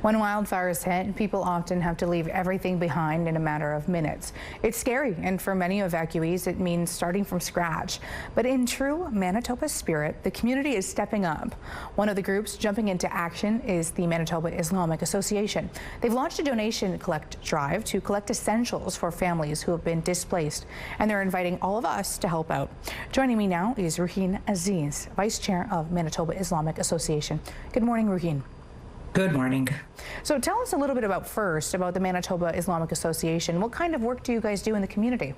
When wildfires hit, people often have to leave everything behind in a matter of minutes. It's scary, and for many evacuees, it means starting from scratch. But in true Manitoba spirit, the community is stepping up. One of the groups jumping into action is the Manitoba Islamic Association. They've launched a donation collect drive to collect essentials for families who have been displaced, and they're inviting all of us to help out. Joining me now is Ruheen Aziz, Vice Chair of Manitoba Islamic Association. Good morning, Ruheen. Good morning. So tell us a little bit about the Manitoba Islamic Association. What kind of work do you guys do in the community?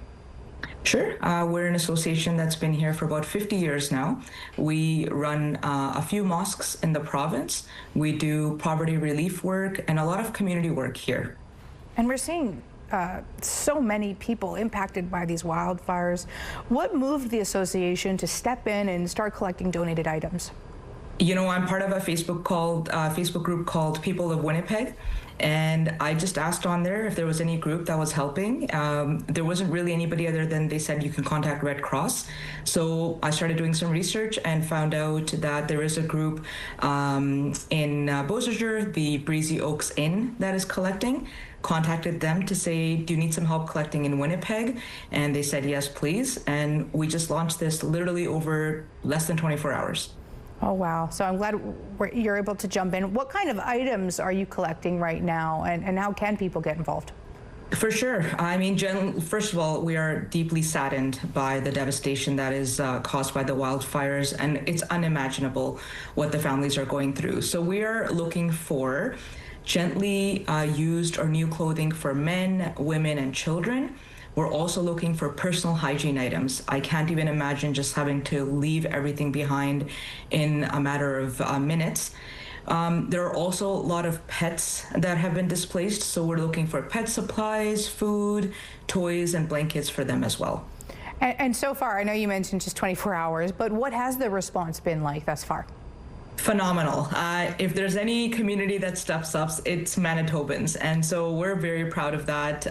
Sure. We're an association that's been here for about 50 years now. We run a few mosques in the province. We do poverty relief work and a lot of community work here. And we're seeing so many people impacted by these wildfires. What moved the association to step in and start collecting donated items? You know, I'm part of a Facebook group called People of Winnipeg, and I just asked on there if there was any group that was helping. There wasn't really anybody other than they said you can contact Red Cross. So I started doing some research and found out that there is a group in Beausejour, the Breezy Oaks Inn, that is collecting. Contacted them to say, do you need some help collecting in Winnipeg? And they said, yes, please. And we just launched this literally over less than 24 hours. Oh, wow. So I'm glad you're able to jump in. What kind of items are you collecting right now, and how can people get involved? For sure. I mean, first of all, we are deeply saddened by the devastation that is caused by the wildfires, and it's unimaginable what the families are going through. So we are looking for gently used or new clothing for men, women, and children. We're also looking for personal hygiene items. I can't even imagine just having to leave everything behind in a matter of minutes. There are also a lot of pets that have been displaced, so we're looking for pet supplies, food, toys, and blankets for them as well. And so far, I know you mentioned just 24 hours, but what has the response been like thus far? Phenomenal. If there's any community that steps up, it's Manitobans. And so we're very proud of that.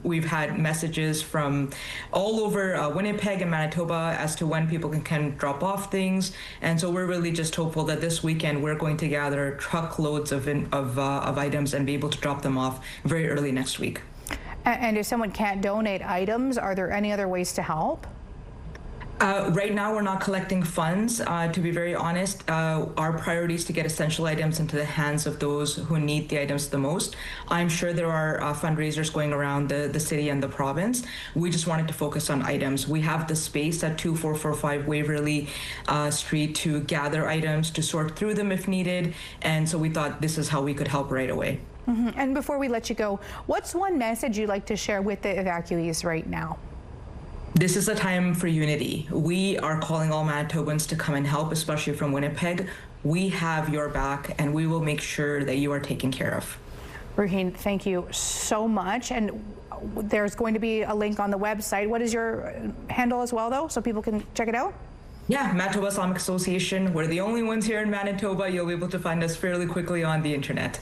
We've had messages from all over Winnipeg and Manitoba as to when people can drop off things. And so we're really just hopeful that this weekend we're going to gather truckloads of items and be able to drop them off very early next week. And if someone can't donate items, are there any other ways to help? Right now, we're not collecting funds. To be very honest, our priority is to get essential items into the hands of those who need the items the most. I'm sure there are fundraisers going around the city and the province. We just wanted to focus on items. We have the space at 2445 Waverly Street to gather items, to sort through them if needed. And so we thought this is how we could help right away. Mm-hmm. And before we let you go, what's one message you'd like to share with the evacuees right now? This is a time for unity. We are calling all Manitobans to come and help, especially from Winnipeg. We have your back, and we will make sure that you are taken care of. Ruheen, thank you so much. And there's going to be a link on the website. What is your handle as well, though, so people can check it out? Yeah, Manitoba Islamic Association. We're the only ones here in Manitoba. You'll be able to find us fairly quickly on the internet.